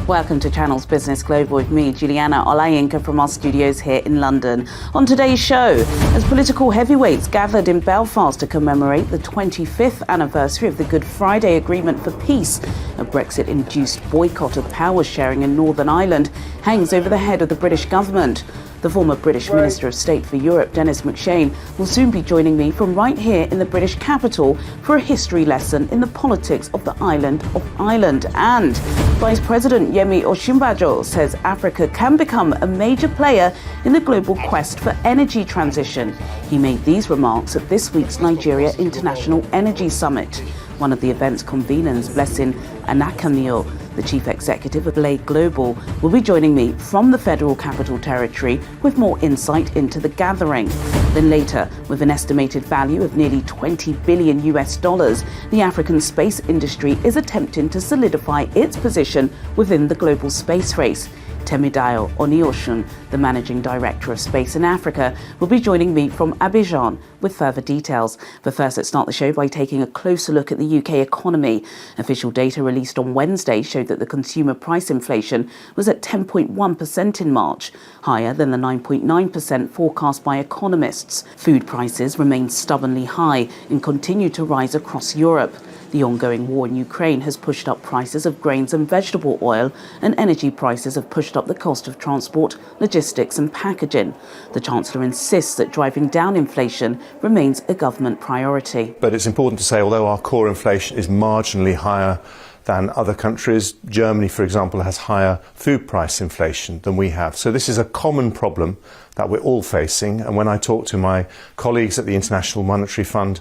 Welcome to Channel's Business Global with me, Juliana Olayinka, from our studios here in London. On today's show, as political heavyweights gathered in Belfast to commemorate the 25th anniversary of the Good Friday Agreement for Peace, a Brexit-induced boycott of power sharing in Northern Ireland hangs over the head of the British government. The former British Minister of State for Europe, Denis McShane, will soon be joining me from right here in the British capital for a history lesson in the politics of the island of Ireland. And Vice President Yemi Osinbajo says Africa can become a major player in the global quest for energy transition. He made these remarks at this week's Nigeria International Energy Summit. One of the event's conveners, Blessing Anakamio, the chief executive of Blade Global, will be joining me from the Federal Capital Territory with more insight into the gathering. Then later, with an estimated value of nearly $20 billion, the African space industry is attempting to solidify its position within the global space race. Temidayo Onioshun, the Managing Director of Space in Africa, will be joining me from Abidjan with further details. But first, let's start the show by taking a closer look at the UK economy. Official data released on Wednesday showed that the consumer price inflation was at 10.1% in March, higher than the 9.9% forecast by economists. Food prices remain stubbornly high and continue to rise across Europe. The ongoing war in Ukraine has pushed up prices of grains and vegetable oil, and energy prices have pushed up the cost of transport, logistics and packaging. The Chancellor insists that driving down inflation remains a government priority. But it's important to say, although our core inflation is marginally higher than other countries, Germany, for example, has higher food price inflation than we have. So this is a common problem that we're all facing. And when I talk to my colleagues at the International Monetary Fund,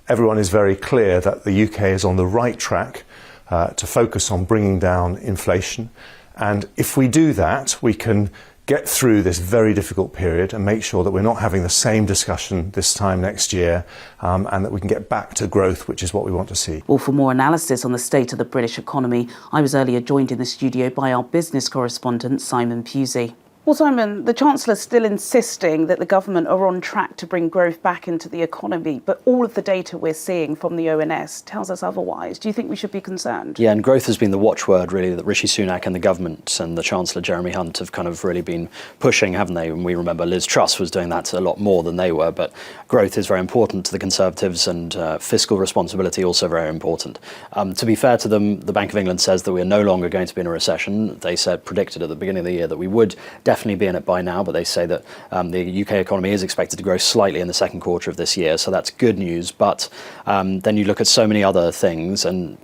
everyone is very clear that the UK is on the right track to focus on bringing down inflation. And if we do that, we can get through this very difficult period and make sure that we're not having the same discussion this time next year, and that we can get back to growth, which is what we want to see. Well, for more analysis on the state of the British economy, I was earlier joined in the studio by our business correspondent, Simon Pusey. Well, Simon, the Chancellor's still insisting that the government are on track to bring growth back into the economy, but all of the data we're seeing from the ONS tells us otherwise. Do you think we should be concerned? Yeah, and growth has been the watchword, really, that Rishi Sunak and the government and the Chancellor Jeremy Hunt have kind of really been pushing, haven't they? And we remember Liz Truss was doing that a lot more than they were, but growth is very important to the Conservatives, and fiscal responsibility also very important. To be fair to them, the Bank of England says that we are no longer going to be in a recession. They predicted at the beginning of the year that we would definitely be in it by now, but they say that the UK economy is expected to grow slightly in the second quarter of this year, so that's good news. But then you look at so many other things, and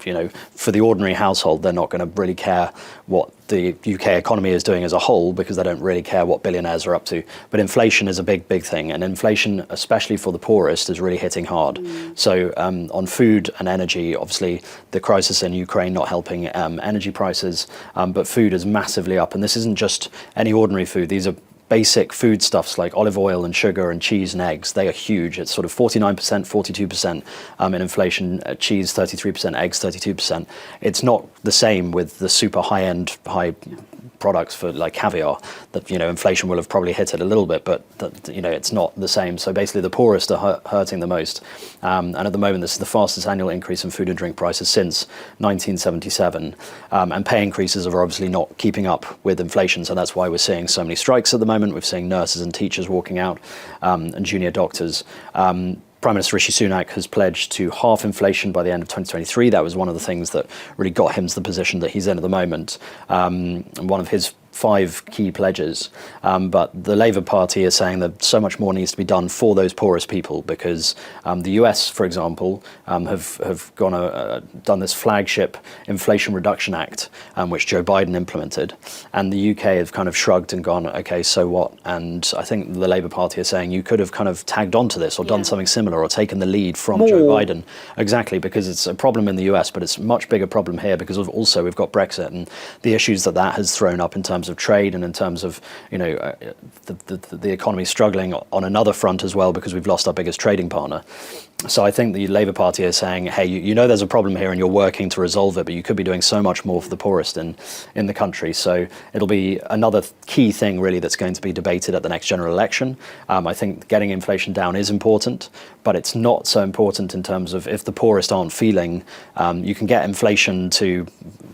for the ordinary household, they're not going to really care what the UK economy is doing as a whole, because they don't really care what billionaires are up to. But inflation is a big thing, and inflation, especially for the poorest, is really hitting hard. So on food and energy, obviously the crisis in Ukraine not helping energy prices, but food is massively up, and this isn't just any ordinary food. These are basic foodstuffs like olive oil and sugar and cheese and eggs. They are huge. It's sort of 49%, 42% in inflation, cheese 33%, eggs 32%. It's not the same with the super high-end, high products for like caviar that inflation will have probably hit it a little bit, but it's not the same. So basically the poorest are hurting the most, and at the moment this is the fastest annual increase in food and drink prices since 1977, and pay increases are obviously not keeping up with inflation, so that's why we're seeing so many strikes at the moment. We're seeing nurses and teachers walking out, and junior doctors. Prime Minister Rishi Sunak has pledged to halve inflation by the end of 2023. That was one of the things that really got him to the position that he's in at the moment. And one of his 5 key pledges, but the Labour Party is saying that so much more needs to be done for those poorest people, because the US, for example, have done this flagship Inflation Reduction Act, which Joe Biden implemented, and the UK have kind of shrugged and gone, okay, so what? And I think the Labour Party is saying you could have kind of tagged onto this or done something similar or taken the lead from Joe Biden. Exactly, because it's a problem in the US, but it's a much bigger problem here because of also we've got Brexit and the issues that has thrown up in terms of trade and in terms of the economy struggling on another front as well, because we've lost our biggest trading partner. So I think the Labour Party is saying, hey, you know there's a problem here and you're working to resolve it, but you could be doing so much more for the poorest in the country. So it'll be another key thing really that's going to be debated at the next general election. I think getting inflation down is important, but it's not so important in terms of if the poorest aren't feeling, you can get inflation to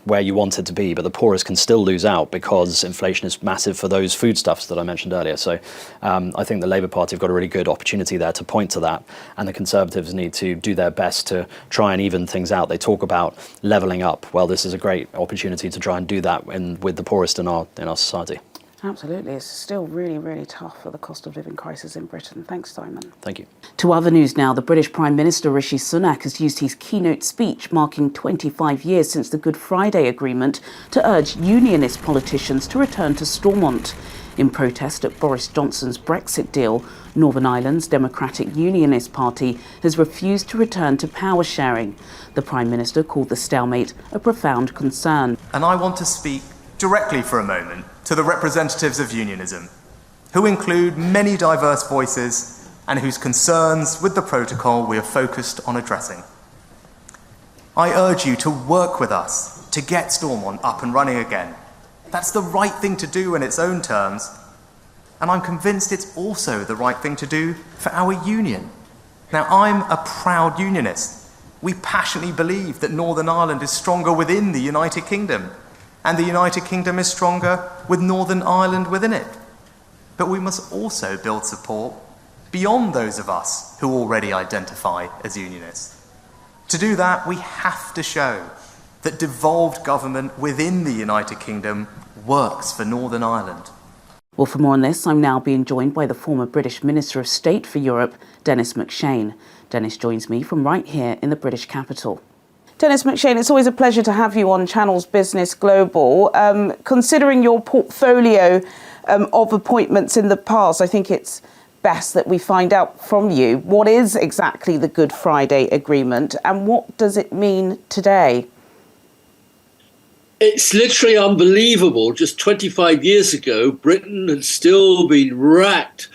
where you want it to be, but the poorest can still lose out because inflation is massive for those foodstuffs that I mentioned earlier. So I think the Labour Party have got a really good opportunity there to point to that, and the Conservatives need to do their best to try and even things out. They talk about levelling up. Well, this is a great opportunity to try and do that with the poorest in our society. Absolutely. It's still really, really tough for the cost of living crisis in Britain. Thanks, Simon. Thank you. To other news now, the British Prime Minister Rishi Sunak has used his keynote speech marking 25 years since the Good Friday Agreement to urge unionist politicians to return to Stormont. In protest at Boris Johnson's Brexit deal, Northern Ireland's Democratic Unionist Party has refused to return to power sharing. The Prime Minister called the stalemate a profound concern. And I want to speak directly for a moment to the representatives of unionism, who include many diverse voices and whose concerns with the protocol we are focused on addressing. I urge you to work with us to get Stormont up and running again. That's the right thing to do in its own terms, and I'm convinced it's also the right thing to do for our union. Now, I'm a proud unionist. We passionately believe that Northern Ireland is stronger within the United Kingdom, and the United Kingdom is stronger with Northern Ireland within it. But we must also build support beyond those of us who already identify as unionists. To do that, we have to show that devolved government within the United Kingdom works for Northern Ireland. Well, for more on this, I'm now being joined by the former British Minister of State for Europe, Denis McShane. Denis joins me from right here in the British capital. Denis McShane, it's always a pleasure to have you on Channel's Business Global. Considering your portfolio of appointments in the past, I think it's best that we find out from you what is exactly the Good Friday Agreement and what does it mean today? It's literally unbelievable. Just 25 years ago, Britain had still been racked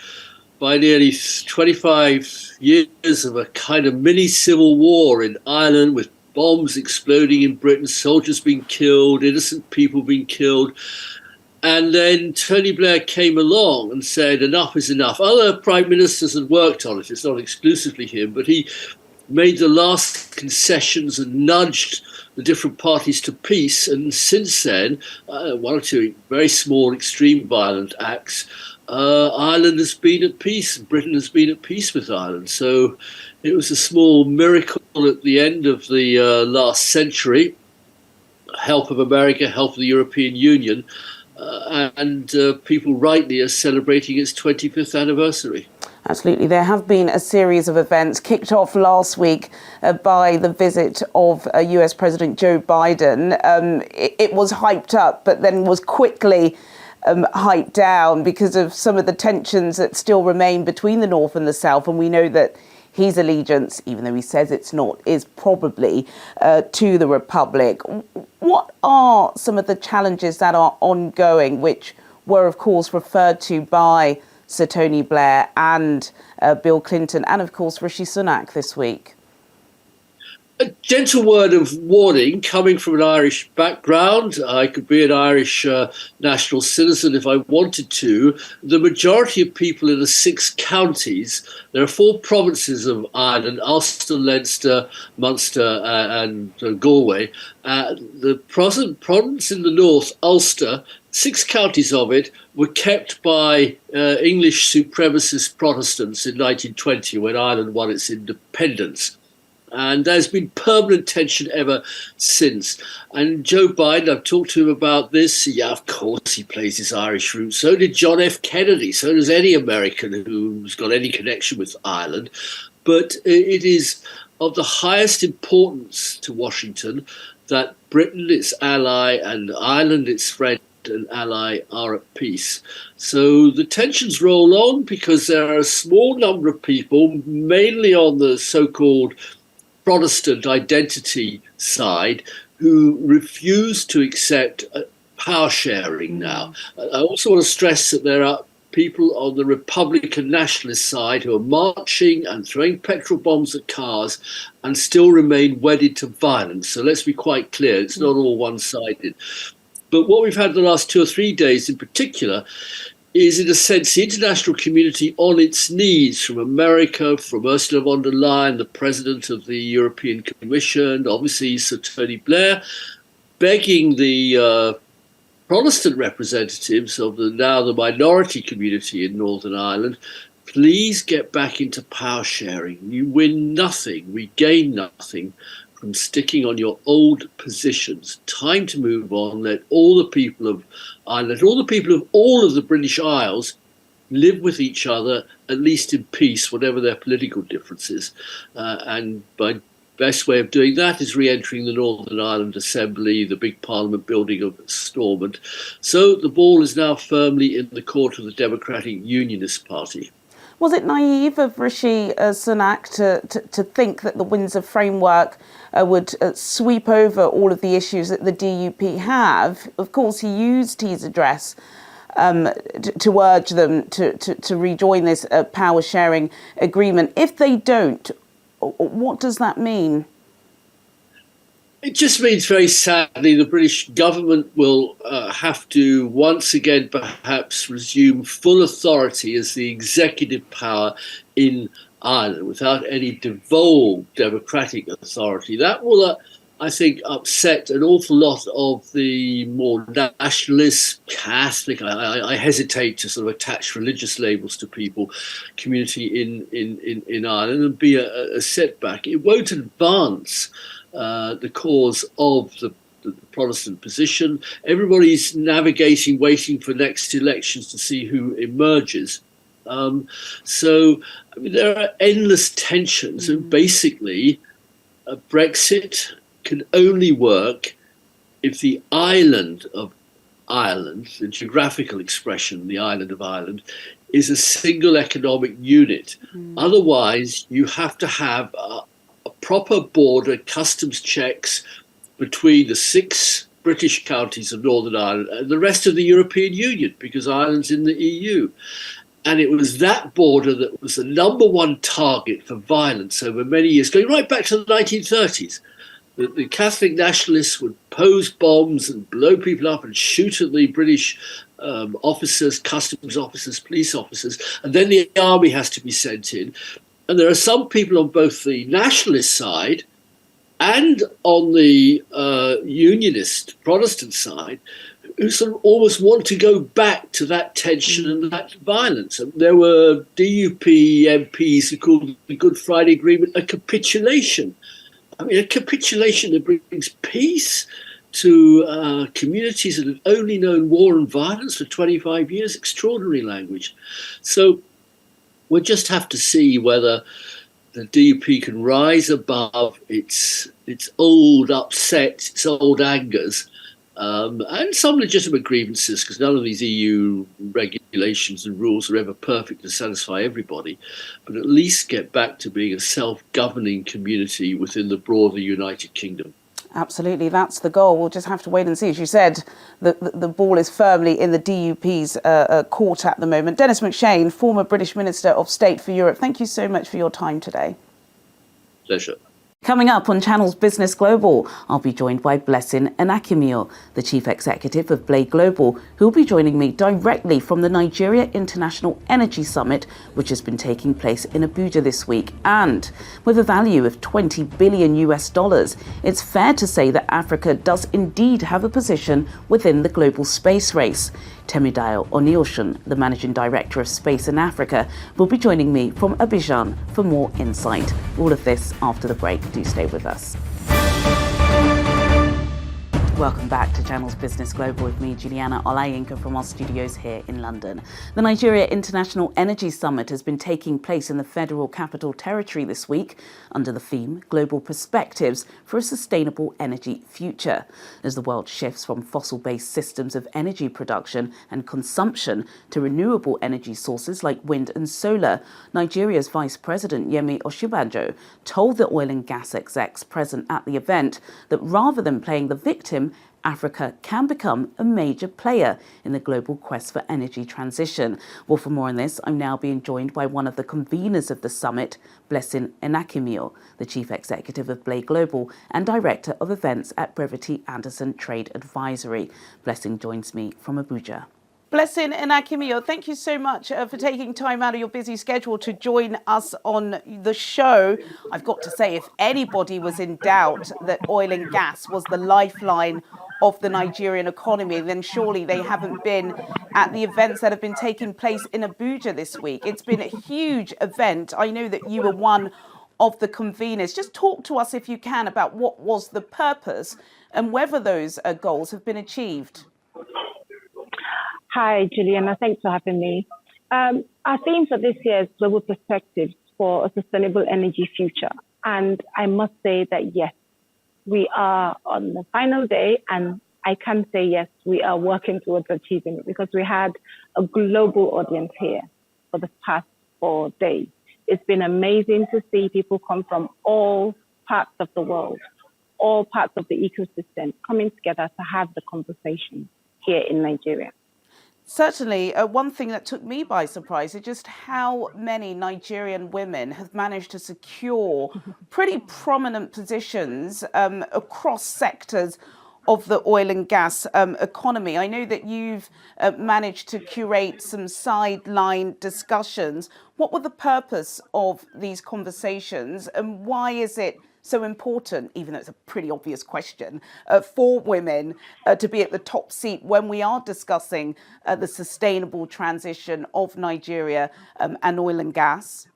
by nearly 25 years of a kind of mini civil war in Ireland, with bombs exploding in Britain, soldiers being killed, innocent people being killed. And then Tony Blair came along and said, enough is enough. Other prime ministers had worked on it. It's not exclusively him, but he made the last concessions and nudged the different parties to peace. And since then, one or two very small, extreme violent acts, Ireland has been at peace. Britain has been at peace with Ireland. So it was a small miracle at the end of the last century. Help of America, help of the European Union. And people rightly are celebrating its 25th anniversary. Absolutely. There have been a series of events kicked off last week by the visit of US President Joe Biden. It was hyped up, but then was quickly hyped down because of some of the tensions that still remain between the North and the South. And we know that his allegiance, even though he says it's not, is probably to the Republic. What are some of the challenges that are ongoing, which were, of course, referred to by Sir Tony Blair and Bill Clinton and, of course, Rishi Sunak this week? A gentle word of warning coming from an Irish background. I could be an Irish national citizen if I wanted to. The majority of people in the 6 counties, there are 4 provinces of Ireland, Ulster, Leinster, Munster and Galway. The province in the north, Ulster, 6 counties of it were kept by English supremacist Protestants in 1920 when Ireland won its independence. And there's been permanent tension ever since. And Joe Biden, I've talked to him about this. Yeah, of course he plays his Irish roots. So did John F. Kennedy. So does any American who's got any connection with Ireland. But it is of the highest importance to Washington that Britain, its ally, and Ireland, its friend and ally, are at peace. So the tensions roll on because there are a small number of people, mainly on the so-called Protestant identity side, who refuse to accept power sharing now. I also want to stress that there are people on the Republican nationalist side who are marching and throwing petrol bombs at cars and still remain wedded to violence. So let's be quite clear, it's not all one-sided. But what we've had the last 2 or 3 days in particular is, in a sense, the international community on its knees, from America, from Ursula von der Leyen, the president of the European Commission, obviously Sir Tony Blair, begging the Protestant representatives of the minority community in Northern Ireland, please get back into power sharing. You win nothing, we gain nothing from sticking on your old positions. Time to move on. Let all the people of Ireland, all the people of all of the British Isles live with each other, at least in peace, whatever their political differences. And by best way of doing that is re-entering the Northern Ireland Assembly, the big Parliament building of Stormont. So the ball is now firmly in the court of the Democratic Unionist Party. Was it naive of Rishi Sunak to think that the Windsor framework would sweep over all of the issues that the DUP have? Of course, he used his address to urge them to rejoin this power sharing agreement. If they don't, what does that mean? It just means, very sadly, the British government will have to once again perhaps resume full authority as the executive power in Ireland without any devolved democratic authority. That will, I think, upset an awful lot of the more nationalist, Catholic, I hesitate to sort of attach religious labels to people, community in Ireland, and be a setback. It won't advance the cause of the Protestant position. Everybody's navigating, waiting for next elections to see who emerges. So I mean, there are endless tensions, and basically Brexit can only work if the island of Ireland, the geographical expression, the island of Ireland, is a single economic unit. Otherwise, you have to have a proper border, customs checks between the 6 British counties of Northern Ireland and the rest of the European Union, because Ireland's in the EU. And it was that border that was the #1 target for violence over many years, going right back to the 1930s. The Catholic nationalists would pose bombs and blow people up and shoot at the British officers, customs officers, police officers, and then the army has to be sent in. And there are some people on both the nationalist side and on the unionist Protestant side who sort of almost want to go back to that tension and that violence. And there were DUP MPs who called the Good Friday Agreement a capitulation. I mean, a capitulation that brings peace to communities that have only known war and violence for 25 years. Extraordinary language. So we'll just have to see whether the DUP can rise above its old upset, its old angers, and some legitimate grievances, because none of these EU regulations and rules are ever perfect to satisfy everybody, but at least get back to being a self-governing community within the broader United Kingdom. Absolutely, that's the goal. We'll just have to wait and see. As you said, the ball is firmly in the DUP's court at the moment. Dennis McShane, former British Minister of State for Europe, thank you so much for your time today. Pleasure. Coming up on Channel's Business Global, I'll be joined by Blessing Enakimior, the Chief Executive of Blay Global, who will be joining me directly from the Nigeria International Energy Summit, which has been taking place in Abuja this week. And with a value of $20 billion, it's fair to say that Africa does indeed have a position within the global space race. Temidayo Onioshan, the Managing Director of Space in Africa, will be joining me from Abidjan for more insight. All of this after the break. Do stay with us. Welcome back to Channel's Business Global with me, Juliana Olayinka, from our studios here in London. The Nigeria International Energy Summit has been taking place in the Federal Capital Territory this week under the theme Global Perspectives for a Sustainable Energy Future. As the world shifts from fossil-based systems of energy production and consumption to renewable energy sources like wind and solar, Nigeria's Vice President Yemi Osinbajo told the oil and gas execs present at the event that rather than playing the victim, Africa can become a major player in the global quest for energy transition. Well, for more on this, I'm now being joined by one of the conveners of the summit, Blessing Enakimior, the Chief Executive of Blay Global and Director of Events at Brevity Anderson Trade Advisory. Blessing joins me from Abuja. Blessing Enakimior, thank you so much for taking time out of your busy schedule to join us on the show. I've got to say, if anybody was in doubt that oil and gas was the lifeline of the Nigerian economy, then surely they haven't been at the events that have been taking place in Abuja this week. It's been a huge event. I know that you were one of the conveners. Just talk to us, if you can, about what was the purpose and whether those goals have been achieved. Hi, Juliana. Thanks for having me. Our theme for this year is Global Perspectives for a Sustainable Energy Future. And I must say that, yes, we are on the final day, and I can say, yes, we are working towards achieving it, because we had a global audience here for the past 4 days. It's been amazing to see people come from all parts of the world, all parts of the ecosystem coming together to have the conversation here in Nigeria. Certainly, one thing that took me by surprise is just how many Nigerian women have managed to secure pretty prominent positions across sectors of the oil and gas economy. I know that you've managed to curate some sideline discussions. What were the purpose of these conversations, and why is it so important, even though it's a pretty obvious question, for women to be at the top seat when we are discussing the sustainable transition of Nigeria and oil and gas?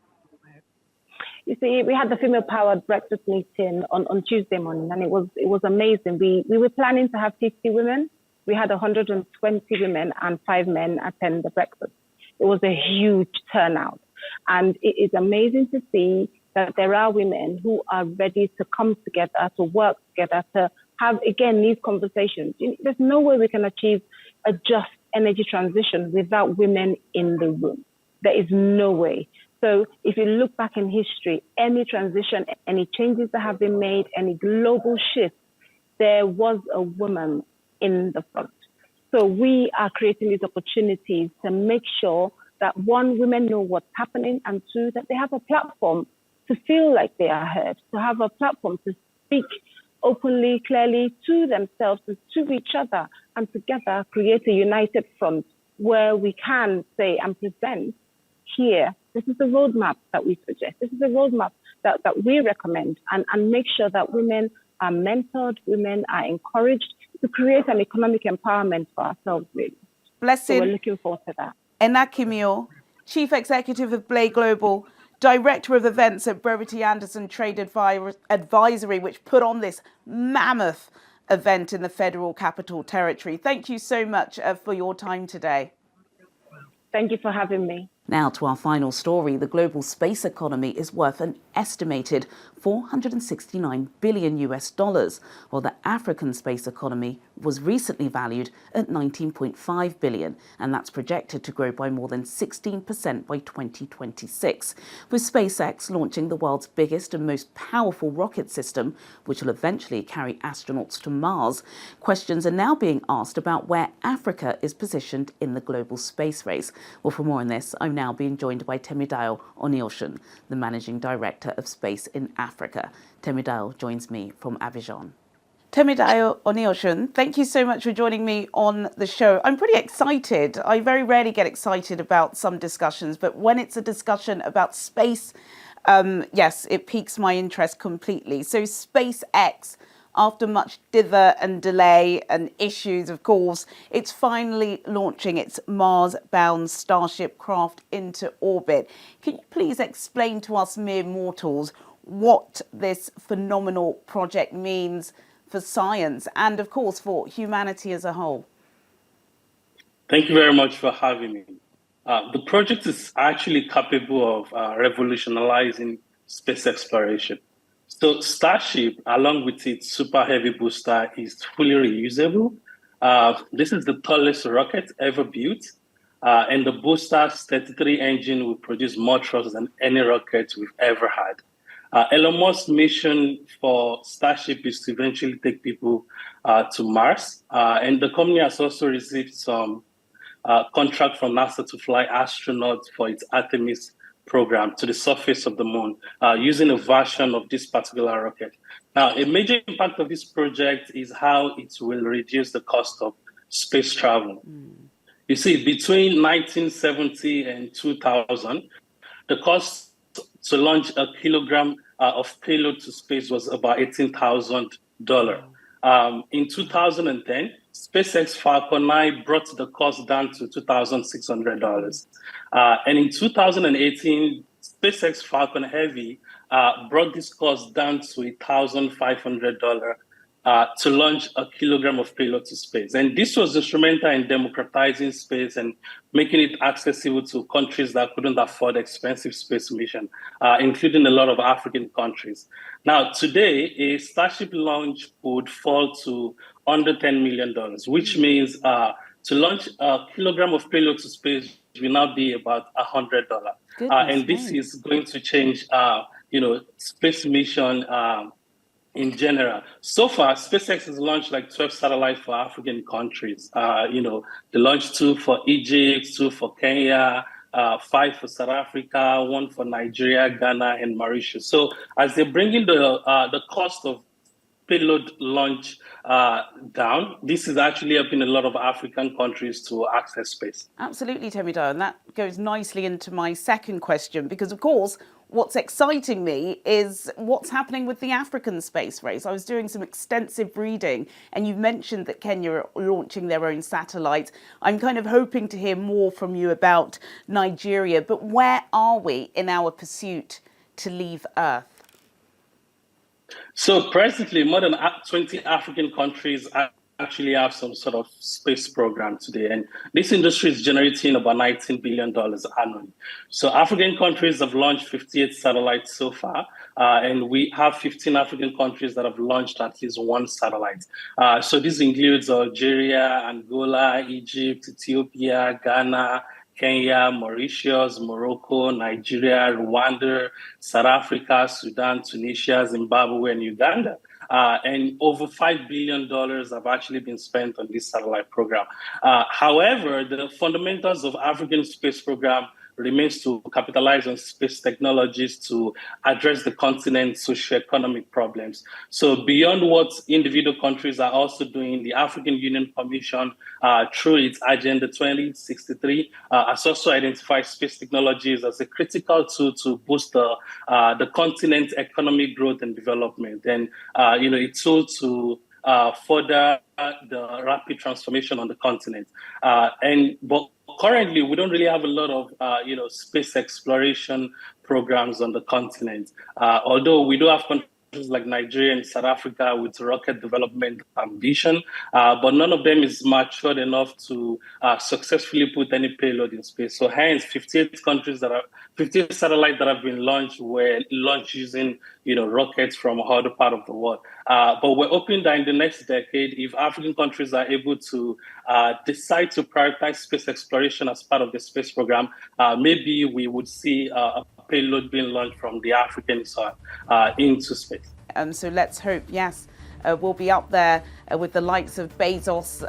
You see, we had the female-powered breakfast meeting on Tuesday morning, and it was amazing. We were planning to have 50 women. We had 120 women and 5 men attend the breakfast. It was a huge turnout, and it is amazing to see that there are women who are ready to come together, to work together, to have, again, these conversations. There's no way we can achieve a just energy transition without women in the room. There is no way. So if you look back in history, any transition, any changes that have been made, any global shift, there was a woman in the front. So we are creating these opportunities to make sure that, one, women know what's happening, and 2, that they have a platform to feel like they are heard, to have a platform to speak openly, clearly to themselves and to each other, and together create a united front where we can say and present here, this is the roadmap that we suggest. This is the roadmap that we recommend, and make sure that women are mentored, women are encouraged to create an economic empowerment for ourselves, really. Blessing. So we're looking forward to that. Enakimio, Chief Executive of Blay Global, Director of Events at Brevity Anderson Trade Advisory, which put on this mammoth event in the Federal Capital Territory. Thank you so much for your time today. Thank you for having me. Now to our final story. The global space economy is worth an estimated $469 billion, while the African space economy was recently valued at $19.5 billion, and that's projected to grow by more than 16% by 2026, with SpaceX launching the world's biggest and most powerful rocket system, which will eventually carry astronauts to Mars. Questions are now being asked about where Africa is positioned in the global space race. Well, for more on this, I'm now being joined by Temidayo Onioshan, the Managing Director of Space in Africa. Temidayo joins me from Abidjan. Temidayo Onioshan, thank you so much for joining me on the show. I'm pretty excited. I very rarely get excited about some discussions, but when it's a discussion about space, yes, it piques my interest completely. So SpaceX, after much dither and delay and issues, of course, it's finally launching its Mars-bound Starship craft into orbit. Can you please explain to us mere mortals what this phenomenal project means for science and, of course, for humanity as a whole? Thank you very much for having me. The project is actually capable of revolutionizing space exploration. So Starship, along with its super heavy booster, is fully reusable. This is the tallest rocket ever built, and the booster's 33 engine will produce more thrust than any rocket we've ever had. Elon Musk's mission for Starship is to eventually take people to Mars, and the company has also received some contract from NASA to fly astronauts for its Artemis program to the surface of the moon using a version of this particular rocket. Now, a major impact of this project is how it will reduce the cost of space travel. You see, between 1970 and 2000, the cost to launch a kilogram of payload to space was about $18,000. In 2010, SpaceX Falcon 9 brought the cost down to $2,600. And in 2018, SpaceX Falcon Heavy brought this cost down to $1,500 to launch a kilogram of payload to space. And this was instrumental in democratizing space and making it accessible to countries that couldn't afford expensive space mission, including a lot of African countries. Now, today, a Starship launch would fall to under $10 million, which means to launch a kilogram of payload to space will now be about $100. And this is going to change, space mission in general. So far, SpaceX has launched like 12 satellites for African countries. They launched 2 for Egypt, 2 for Kenya, 5 for South Africa, 1 for Nigeria, Ghana, and Mauritius. So as they're bringing the cost of payload launch down, this is actually helping a lot of African countries to access space. Absolutely, Temidayo, and that goes nicely into my second question, because of course, what's exciting me is what's happening with the African space race. I was doing some extensive reading, and you mentioned that Kenya are launching their own satellites. I'm kind of hoping to hear more from you about Nigeria, but where are we in our pursuit to leave Earth? So presently, more than 20 African countries actually have some sort of space program today. And this industry is generating about $19 billion annually. So African countries have launched 58 satellites so far. And we have 15 African countries that have launched at least 1 satellite. So this includes Algeria, Angola, Egypt, Ethiopia, Ghana, Kenya, Mauritius, Morocco, Nigeria, Rwanda, South Africa, Sudan, Tunisia, Zimbabwe, and Uganda. And over $5 billion have actually been spent on this satellite program. However, the fundamentals of African space program remains to capitalize on space technologies to address the continent's socioeconomic problems. So beyond what individual countries are also doing, the African Union Commission, through its Agenda 2063, has also identified space technologies as a critical tool to boost the continent's economic growth and development. And, a tool to further the rapid transformation on the continent. But currently, we don't really have a lot of, space exploration programs on the continent. Although we do have countries like Nigeria and South Africa with rocket development ambition, but none of them is matured enough to successfully put any payload in space. So hence, 58 satellites that have been launched were launched using, rockets from other part of the world. But we're hoping that in the next decade, if African countries are able to decide to prioritize space exploration as part of the space program, maybe we would see a payload being launched from the African side into space. So let's hope, yes, we'll be up there with the likes of Bezos,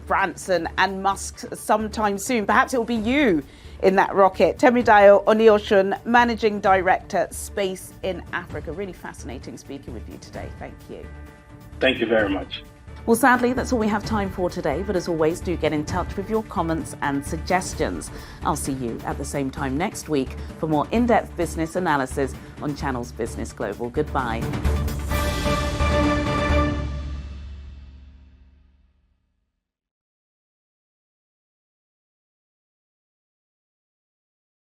Branson and Musk sometime soon. Perhaps it will be you in that rocket. Temidayo Onioshun, Managing Director, Space in Africa. Really fascinating speaking with you today. Thank you. Thank you very much. Well, sadly, that's all we have time for today. But as always, do get in touch with your comments and suggestions. I'll see you at the same time next week for more in-depth business analysis on Channel's Business Global. Goodbye.